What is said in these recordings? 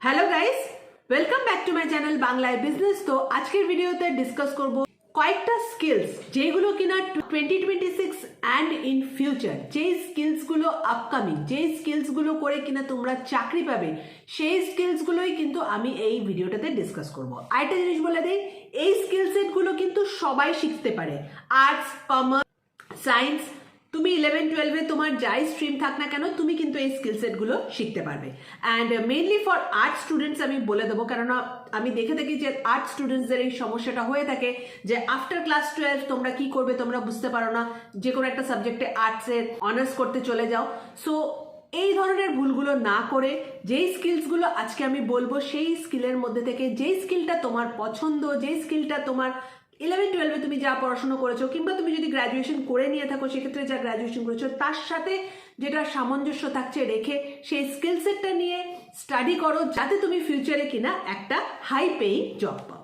Hello guys, welcome back to my channel বাংলায় business. তো আজকের ভিডিওতে ডিসকাস করব কয়েকটা স্কিলস যেগুলো কিনা 2026 অ্যান্ড ইন ফিউচার, যেই স্কিলসগুলো আপকামিং, যেই স্কিলসগুলো করে কিনা তোমরা চাকরি পাবে, সেই স্কিলসগুলোই কিন্তু আমি এই ভিডিওটাতে ডিসকাস করব। আরেকটা জিনিস বলে দিই, এই স্কিল সেটগুলো কিন্তু সবাই শিখতে পারে। আর্টস, কমার্স, সায়েন্স, তুমি 11-12-এ তোমার যাই স্ট্রিম থাক না কেন, তুমি কিন্তু এই স্কিল সেটগুলো শিখতে পারবে। And mainly for art students আমি বলে দেবো, কেননা আমি দেখে থাকি যে আর্ট স্টুডেন্টসদের এই সমস্যাটা হয়ে থাকে যে আফটার ক্লাস 12 তোমরা কি করবে তোমরা বুঝতে পারো না, যে কোনো একটা সাবজেক্টে আর্টসের অনার্স করতে চলে যাও। সো এই ধরনের ভুলগুলো না করে যেই স্কিলসগুলো আজকে আমি বলবো, সেই স্কিলের মধ্যে থেকে যেই স্কিলটা তোমার পছন্দ, যেই স্কিলটা তোমার 11-12-এ তুমি যা পড়াশোনা করেছো, কিংবা তুমি যদি গ্র্যাজুয়েশন করে নিয়ে থাকো সেক্ষেত্রে যা গ্র্যাজুয়েশন করেছো তার সাথে যেটা সামঞ্জস্য থাকছে রেখে সেই স্কিল সেটটা নিয়ে স্টাডি করো, যাতে তুমি ফিউচারে কিনা একটা হাই পেইং জব পাও।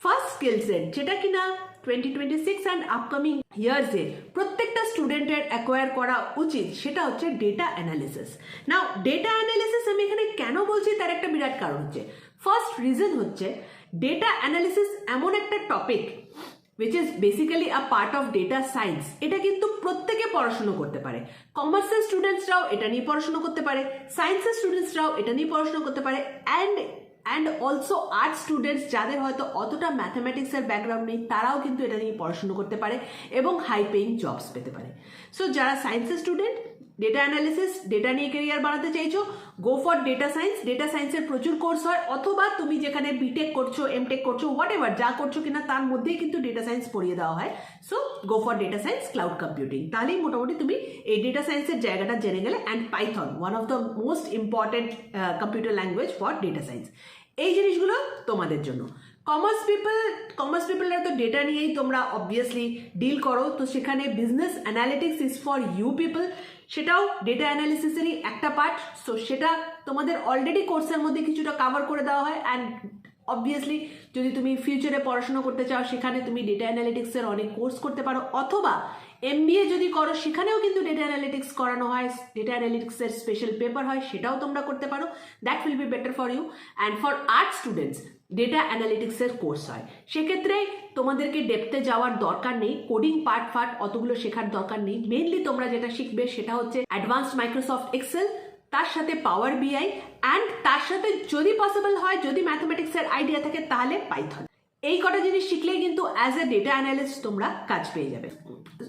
ফার্স্ট স্কিল সেট যেটা কিনা 2026 অ্যান্ড আপকামিং ইয়ার্সে প্রত্যেকটা স্টুডেন্টের অ্যাকোয়ার করা উচিত, সেটা হচ্ছে ডেটা অ্যানালিসিস। নাও ডেটা অ্যানালিসিস আমি এখানে কেন বলছি তার একটা বিরাট কারণ হচ্ছে, ফার্স্ট রিজন হচ্ছে ডেটা অ্যানালিসিস এমন একটা topic which is basically a part of data science। এটা কিন্তু প্রত্যেকে পড়াশোনা করতে পারে, কমার্সের স্টুডেন্টসরাও এটা নিয়ে পড়াশোনা করতে পারে, সায়েন্সের স্টুডেন্টসরাও এটা নিয়ে পড়াশোনা করতে পারে, অ্যান্ড অলসো আর্ট স্টুডেন্টস যাদের হয়তো অতটা ম্যাথামেটিক্সের ব্যাকগ্রাউন্ড নেই তারাও কিন্তু এটা নিয়ে পড়াশোনা করতে পারে এবং হাই পেইং জবস পেতে পারে। সো যারা সায়েন্সের স্টুডেন্ট, ডেটা অ্যানালিসিস, ডেটা নিয়ে কেরিয়ার বানাতে চাইছো, go for data science. Data সায়েন্সের প্রচুর কোর্স হয়, অথবা তুমি যেখানে বিটেক করছো, এমটেক করছো, হোয়াট এভার যা করছো কিনা তার মধ্যেই কিন্তু ডেটা সায়েন্স পড়িয়ে দেওয়া হয়। So go for data science, cloud computing, তাহলেই মোটামুটি তুমি এই ডেটা সায়েন্সের জায়গাটা জেনে গেলে। And Python, one of the most important computer language for data science. এই জিনিসগুলো তোমাদের জন্য। কমার্স পিপলরা তো ডেটা নিয়েই তোমরা অবভিয়াসলি ডিল করো, তো সেখানে business analytics is for you people, সেটাও ডেটা অ্যানালিসিসেরই একটা পার্ট। সো সেটা তোমাদের অলরেডি কোর্সের মধ্যে কিছুটা কাভার করে দেওয়া হয়। অ্যান্ড অবভিয়াসলি যদি তুমি ফিউচারে পড়াশোনা করতে চাও সেখানে তুমি ডেটা অ্যানালিটিক্সের অনেক কোর্স করতে পারো, অথবা MBA যদি করো সেখানেও কিন্তু ডেটা অ্যানালিটিক্স করানো হয়, ডেটা অ্যানালিটিক্সের স্পেশাল পেপার হয়, সেটাও তোমরা করতে পারো। That will be better for you. And for art students data অ্যানালিটিক্সের কোর্স হয়, সেক্ষেত্রে তোমাদেরকে ডেপথে যাওয়ার দরকার নেই, কোডিং পার্ট অতগুলো শেখার দরকার নেই। মেইনলি তোমরা যেটা শিখবে সেটা হচ্ছে অ্যাডভান্সড মাইক্রোসফট এক্সেল, তার সাথে পাওয়ার BI, অ্যান্ড তার সাথে যদি পসিবল হয়, যদি ম্যাথমেটিক্সের আইডিয়া থাকে তাহলে পাইথন। এই কটা জিনিস শিখলেই কিন্তু অ্যাজ এ ডেটা অ্যানালিস্ট তোমরা কাজ পেয়ে যাবে।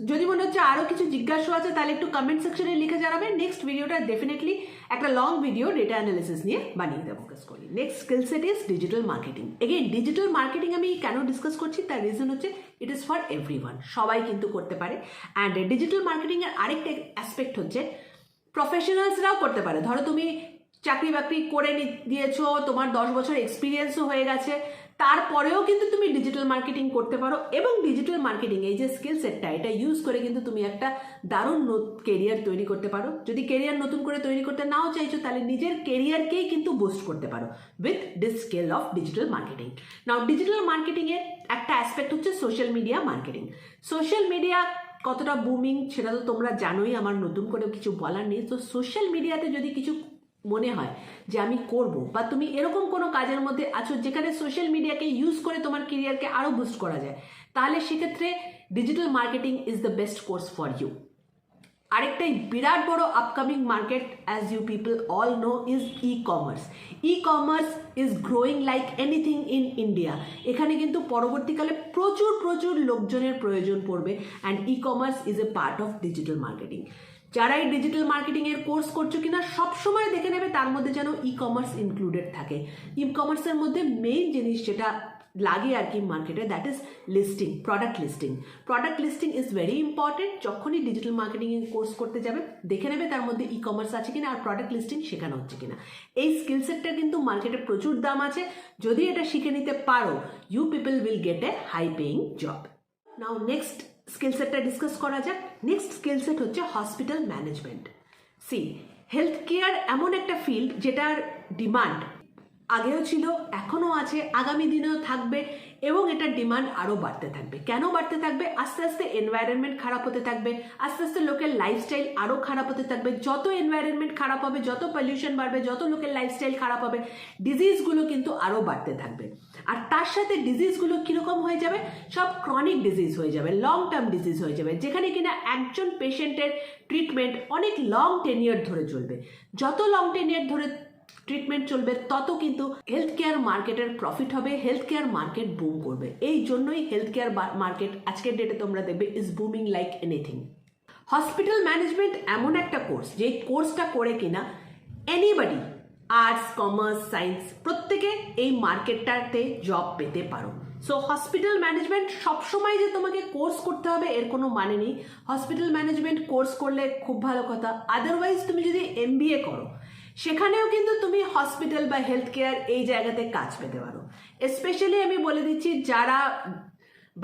যদি মনে হচ্ছে আরও কিছু জিজ্ঞাসা আছে তাহলে একটু কমেন্ট সেকশনে লিখে জানাবে। নেক্সট ভিডিওটা ডেফিনেটলি একটা লং ভিডিও ডেটা অ্যানালিসিস নিয়ে বানিয়ে দেবো ফোকাস করি। Next skill set is digital marketing. Again digital marketing আমি কেন ডিসকাস করছি তার রিজন হচ্ছে ইট ইজ ফর এভরিওয়ান, সবাই কিন্তু করতে পারে। অ্যান্ড ডিজিটাল মার্কেটিংয়ের আরেকটা অ্যাসপেক্ট হচ্ছে প্রফেশনালসরাও করতে পারে। ধরো তুমি চাকরি বাকরি করে দিয়েছো, তোমার 10 বছর এক্সপিরিয়েন্সও হয়ে গেছে, তারপরেও কিন্তু তুমি ডিজিটাল মার্কেটিং করতে পারো। এবং ডিজিটাল মার্কেটিং এই যে স্কিল সেটটা, এটা ইউজ করে কিন্তু তুমি একটা দারুণ কেরিয়ার তৈরি করতে পারো। যদি কেরিয়ার নতুন করে তৈরি করতে নাও চাইছো তাহলে নিজের কেরিয়ারকেই কিন্তু বুস্ট করতে পারো with this skill of digital marketing. Now digital মার্কেটিংয়ের একটা অ্যাসপেক্ট হচ্ছে social media marketing. Social media কতটা বুমিং সেটা তো তোমরা জানোই, আমার নতুন করে কিছু বলার নেই। তো সোশ্যাল মিডিয়াতে যদি কিছু মনে হয় যে আমি করব, বা তুমি এরকম কোনো কাজের মধ্যে আছো যেখানে সোশ্যাল মিডিয়াকে ইউজ করে তোমার কেরিয়ারকে আরও বুস্ট করা যায়, তাহলে সেক্ষেত্রে digital marketing is the best course for you. আরেকটাই বিরাট বড় upcoming market, as you people all know, is e-commerce. E-commerce is growing like anything in India. এখানে কিন্তু পরবর্তীকালে প্রচুর লোকজনের প্রয়োজন পড়বে। And e-commerce is a part of digital marketing. যারা এই ডিজিটাল মার্কেটিংয়ের কোর্স করছো কিনা সবসময় দেখে নেবে তার মধ্যে যেন ই-কমার্স ইনক্লুডেড থাকে। ই-কমার্সের মধ্যে মেইন জিনিস যেটা লাগে আর কি মার্কেটে, that is listing, product listing. Product listing is very important. যখনই ডিজিটাল মার্কেটিংয়ের কোর্স করতে যাবে দেখে নেবে তার মধ্যে ই-কমার্স আছে কিনা আর প্রোডাক্ট লিস্টিং শেখানো হচ্ছে কিনা। এই স্কিল সেটটা কিন্তু মার্কেটে প্রচুর দাম আছে, যদি এটা শিখে নিতে পারো you people will get a high paying job. Now next skill সেটটা ডিসকাস করা যাক। নেক্সট স্কিল সেট হচ্ছে হসপিটাল ম্যানেজমেন্ট। হেলথ কেয়ার এমন একটা ফিল্ড যেটার ডিমান্ড আগেও ছিল, এখনও আছে, আগামী দিনেও থাকবে এবং এটার ডিমান্ড আরও বাড়তে থাকবে। কেন বাড়তে থাকবে? আস্তে আস্তে এনভায়রনমেন্ট খারাপ হতে থাকবে, আস্তে আস্তে লোকের লাইফস্টাইল আরও খারাপ হতে থাকবে। যত এনভায়রনমেন্ট খারাপ হবে, যত পলিউশন বাড়বে, যত লোকের লাইফস্টাইল খারাপ হবে, ডিজিজগুলো কিন্তু আরও বাড়তে থাকবে। আর তার সাথে ডিজিজগুলো কীরকম হয়ে যাবে? সব ক্রনিক ডিজিজ হয়ে যাবে, লং টার্ম ডিজিজ হয়ে যাবে, যেখানে কিনা একজন পেশেন্টের ট্রিটমেন্ট অনেক লং টেনিয়ার ধরে চলবে। যত লং টেনিয়ার ধরে ট্রিটমেন্ট চলবে তত কিন্তু হেলথ কেয়ার মার্কেটের প্রফিট হবে, হেলথ কেয়ার মার্কেট বুম করবে। এই জন্যই হেলথ কেয়ার মার্কেট আজকের ডেটে তোমরা দেখবে is booming like anything. Hospital management এমন একটা কোর্স, যে কোর্সটা করে কিনা এনিবডি, আর্টস, কমার্স, সায়েন্স, প্রত্যেকে এই মার্কেটটাতে জব পেতে পারো। সো হসপিটাল ম্যানেজমেন্ট সবসময় যে তোমাকে কোর্স করতে হবে এর কোনো মানে নেই। হসপিটাল ম্যানেজমেন্ট কোর্স করলে খুব ভালো কথা, আদারওয়াইজ তুমি যদি MBA করো সেখানেও কিন্তু তুমি হসপিটাল বা হেলথ কেয়ার এই জায়গাতে কাজ পেতে পারো। স্পেশালি আমি বলে দিচ্ছি, যারা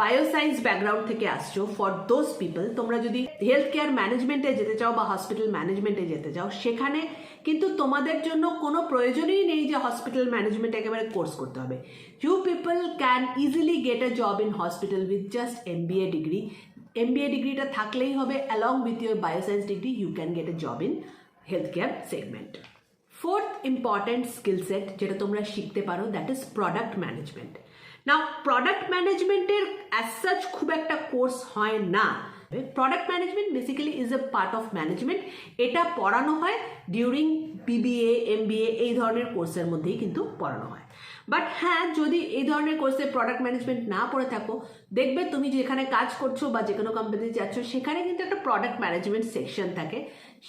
বায়োসায়েন্স ব্যাকগ্রাউন্ড থেকে আসছো, ফর দোজ পিপল, তোমরা যদি হেলথ কেয়ার ম্যানেজমেন্টে যেতে চাও বা হসপিটাল ম্যানেজমেন্টে যেতে চাও, সেখানে কিন্তু তোমাদের জন্য কোনো প্রয়োজনই নেই যে হসপিটাল ম্যানেজমেন্ট একেবারে কোর্স করতে হবে। You people can easily get a job in hospital with just MBA degree. MBA ডিগ্রিটা থাকলেই হবে, along with your bioscience degree you can get a job in health care segment. Fourth important skill set যেটা তোমরা শিখতে পারো, that is product management. Now product ম্যানেজমেন্টের as such খুব একটা কোর্স হয় না। Product management basically is a part of management. এটা পড়ানো হয় ডিউরিং BBA, MBA এই ধরনের কোর্সের মধ্যেই কিন্তু পড়ানো হয়। বাট হ্যাঁ, যদি এই ধরনের কোর্সে প্রোডাক্ট ম্যানেজমেন্ট না পড়ে থাকো, দেখবে তুমি যেখানে কাজ করছো বা যে কোনো কোম্পানিতে যাচ্ছ সেখানে কিন্তু একটা প্রোডাক্ট ম্যানেজমেন্ট সেকশন থাকে।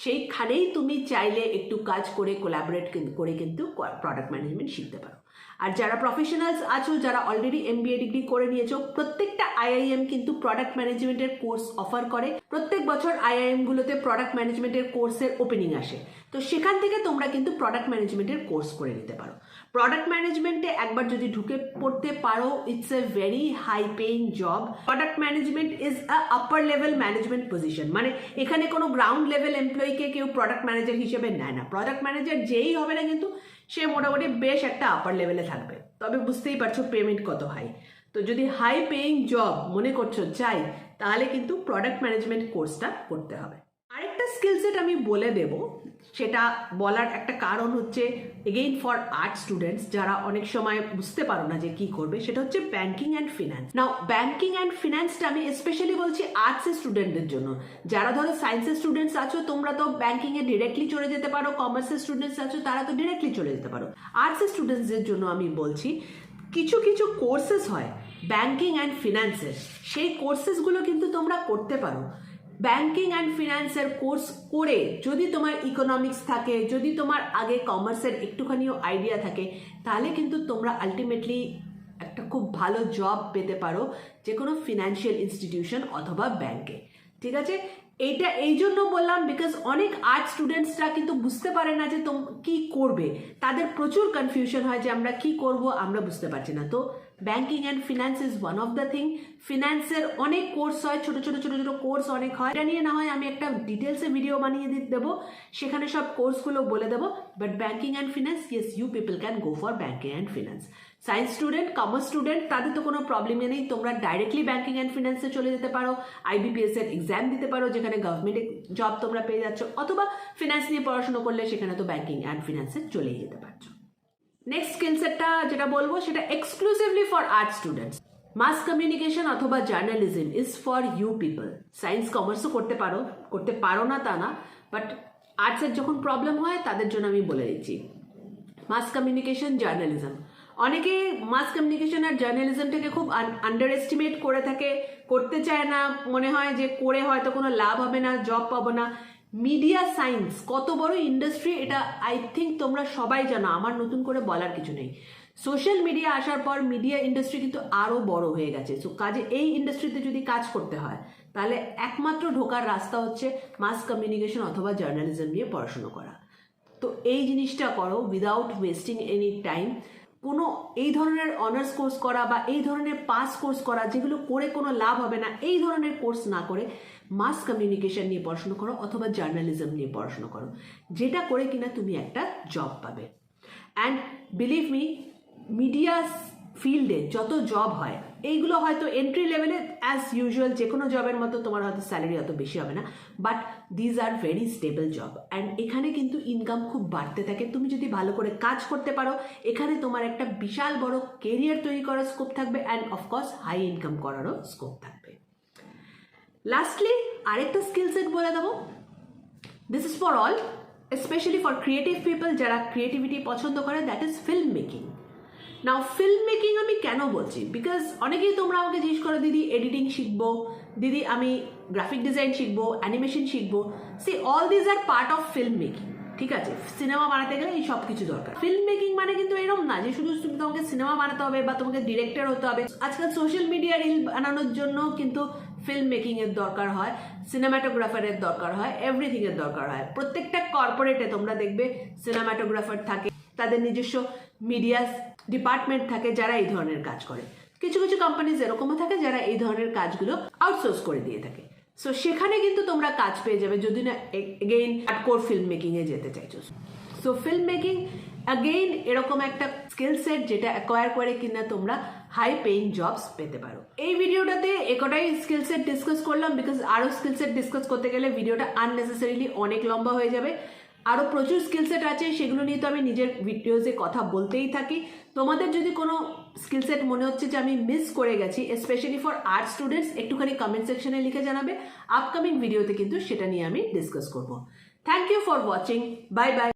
সেইখানেই তুমি চাইলে একটু কাজ করে কোলাবোরেট করে কিন্তু প্রোডাক্ট ম্যানেজমেন্ট শিখতে পারো। আর যারা প্রফেশনালস আছো, যারা অলরেডি MBA ডিগ্রি করে নিয়েছো, প্রত্যেকটা IIM কিন্তু প্রোডাক্ট ম্যানেজমেন্টের কোর্স অফার করে। প্রত্যেক বছর IIM গুলোতে প্রোডাক্ট ম্যানেজমেন্টের কোর্সের ওপেনিং আসে, তো সেখান থেকে তোমরা কিন্তু প্রোডাক্ট ম্যানেজমেন্টের কোর্স করে নিতে পারো। প্রোডাক্ট ম্যানেজমেন্টে একবার যদি ঢুকে পড়তে পারো, it's a very high paying job. Product management is a upper level management position, মানে এখানে কোনো গ্রাউন্ড লেভেল এমপ্লয়িকে কেউ প্রোডাক্ট ম্যানেজার হিসেবে নেয় না। প্রোডাক্ট ম্যানেজার যেই হবে না কিন্তু সে মোটামুটি বেশ একটা আপার লেভেলে থাকবে। তবে বুঝতেই পারছো পেমেন্ট কত হাই। তো যদি হাই পেইং জব মনে করছো চাই, তাহলে কিন্তু প্রোডাক্ট ম্যানেজমেন্ট কোর্সটা করতে হবে। আরেকটা স্কিল সেট আমি বলে দেব, সেটা বলার একটা কারণ হচ্ছে এগেইন ফর আর্ট স্টুডেন্টস, যারা অনেক সময় বুঝতে পারো না যে কি করবে, সেটা হচ্ছে banking and finance. Now banking and ফিনান্সটা আমি স্পেশালি বলছি আর্টসের স্টুডেন্টদের জন্য। যারা ধরো সায়েন্সের স্টুডেন্টস আছো, তোমরা তো ব্যাংকিংয়ে ডিরেক্টলি চলে যেতে পারো, কমার্সের স্টুডেন্টস আছো তারা তো ডিরেক্টলি চলে যেতে পারো। আর্টসের স্টুডেন্টসদের জন্য আমি বলছি, কিছু কিছু কোর্সেস হয় ব্যাংকিং অ্যান্ড ফিনান্সের, সেই কোর্সেসগুলো কিন্তু তোমরা করতে পারো। ব্যাংকিং অ্যান্ড ফিনান্সের কোর্স করে যদি তোমার ইকোনমিক্স থাকে, যদি তোমার আগে কমার্সের একটুখানিও আইডিয়া থাকে, তাহলে কিন্তু তোমরা আলটিমেটলি একটা খুব ভালো জব পেতে পারো যে কোনো ফিনান্সিয়াল ইনস্টিটিউশন অথবা ব্যাংকে। ঠিক আছে, এইটা এই জন্য বললাম বিকজ অনেক আর্ট স্টুডেন্টসরা কিন্তু বুঝতে পারে না যে কি করবে, তাদের প্রচুর কনফিউশন হয় যে আমরা কি করব, আমরা বুঝতে পারছি না। তো banking and finance is one of the thing. ফিনান্সের অনেক কোর্স হয়, ছোট ছোট ছোট ছোট কোর্স অনেক হয়। এটা নিয়ে না হয় আমি একটা ডিটেলসে ভিডিও বানিয়ে দেবো, সেখানে সব কোর্সগুলো বলে দেবো। But banking and finance, yes, you people can go for banking and finance. Science student, commerce student, তাদের তো কোনো প্রবলেমই নেই, তোমরা ডাইরেক্টলি ব্যাংকিং অ্যান্ড ফিনান্সে চলে যেতে পারো। IBPS এর এক্সাম দিতে পারো, যেখানে গভর্নমেন্টের জব তোমরা পেয়ে যাচ্ছ, অথবা ফিনান্স নিয়ে পড়াশোনা করলে সেখানে তো ব্যাংকিং অ্যান্ড ফিনান্সে চলেই যেতে পারছো। নেক্সট স্কিল সেটটা যেটা বলবো সেটা exclusively for art students. Mass communication অথবা journalism is for you people. Science কমার্সও করতে পারো না তা না, বাট আর্টসের যখন প্রবলেম হয় তাদের জন্য আমি বলে দিচ্ছি মাস কমিউনিকেশন, জার্নালিজম। অনেকে মাস কমিউনিকেশন আর জার্নালিজমটাকে খুব আন্ডার এস্টিমেট করে থাকে, করতে চায় না, মনে হয় যে করে হয়তো কোনো লাভ হবে না, জব পাবো না। মিডিয়া সায়েন্স কত বড় ইন্ডাস্ট্রি, এটা আই থিঙ্ক তোমরা সবাই জানো, আমার নতুন করে বলার কিছু নেই। সোশ্যাল মিডিয়া আসার পর মিডিয়া ইন্ডাস্ট্রি কিন্তু আরও বড় হয়ে গেছে। সো কাজে এই ইন্ডাস্ট্রিতে যদি কাজ করতে হয়, তাহলে একমাত্র ঢোকার রাস্তা হচ্ছে মাস কমিউনিকেশন অথবা জার্নালিজম নিয়ে পড়াশুনো করা। তো এই জিনিসটা করো উইদাউট ওয়েস্টিং এনি টাইম। কোনো এই ধরনের অনার্স কোর্স করা বা এই ধরনের পাস কোর্স করা যেগুলো করে কোনো লাভ হবে না, এই ধরনের কোর্স না করে মাস কমিউনিকেশন নিয়ে পড়াশোনা করো অথবা জার্নালিজম নিয়ে পড়াশোনা করো, যেটা করে কিনা তুমি একটা জব পাবে। অ্যান্ড বিলিভ মি, মিডিয়া ফিল্ডে যত জব হয় এইগুলো হয়তো এন্ট্রি লেভেলে অ্যাজ ইউজুয়াল যে কোনো জবের মতো তোমার হয়তো স্যালারি অত বেশি হবে না, but these are very stable job and এখানে কিন্তু ইনকাম খুব বাড়তে থাকে। তুমি যদি ভালো করে কাজ করতে পারো এখানে তোমার একটা বিশাল বড় কেরিয়ার তৈরি করার স্কোপ থাকবে অ্যান্ড অফকোর্স হাই ইনকাম করারও স্কোপ থাকবে। লাস্টলি আরেকটা স্কিল সেট বলে দেবো, this is for all, specially for creative people যারা ক্রিয়েটিভিটি পছন্দ করে, that is film making. Now film making আমি কেন বলছি, বিকজ অনেকেই তোমরা আমাকে জিজ্ঞেস করো দিদি এডিটিং শিখবো, দিদি আমি গ্রাফিক ডিজাইন শিখবো, অ্যানিমেশন শিখবো। See all these are part of film making, ঠিক আছে? সিনেমা বানাতে গেলে এই সব কিছু দরকার। ফিল্ম মেকিং মানে কিন্তু এরকম না যে শুধু তোমাকে সিনেমা বানাতে হবে বা তোমাকে ডিরেক্টর হতে হবে। আজকাল সোশ্যাল মিডিয়া রিল বানানোর জন্য কিন্তু ফিল্ম মেকিং এর দরকার হয়, সিনেমাটোগ্রাফারের দরকার হয়, এভরিথিং এর দরকার হয়। প্রত্যেকটা কর্পোরেটে তোমরা দেখবে সিনেমাটোগ্রাফার থাকে, তাদের নিজস্ব মিডিয়া ডিপার্টমেন্ট থাকে যারা এই ধরনের কাজ করে। কিছু কিছু কোম্পানিজ এরকমও থাকে যারা এই ধরনের কাজগুলো আউটসোর্স করে দিয়ে থাকে। সো সেখানে কিন্তু তোমরা কাজ পেয়ে যাবে যদি না এগেইন হার্ডকোর ফিল্ম মেকিং এ যেতে চাইছো। সো ফিল্ম মেকিং অ্যাগেইন এরকম একটা স্কিল সেট যেটা অ্যাকোয়ার করে কিনা তোমরা হাই পেইং জবস পেতে পারো। এই ভিডিওটাতে একটাই স্কিল সেট ডিসকাস করলাম, বিকজ আরো স্কিল সেট ডিসকাস করতে গেলে ভিডিওটা আননেসেসারিলি অনেক লম্বা হয়ে যাবে। আরও প্রচুর স্কিল সেট আছে, সেগুলো নিয়ে তো আমি নিজের ভিডিওসে কথা বলতেই থাকি। তোমাদের যদি কোনো স্কিল সেট মনে হচ্ছে যে আমি মিস করে গেছি, স্পেশালি ফর আর্ট স্টুডেন্টস, একটুখানি কমেন্ট সেকশনে লিখে জানাবে। আপকামিং ভিডিওতে কিন্তু সেটা নিয়ে আমি ডিসকাস করব। Thank you for watching, bye by.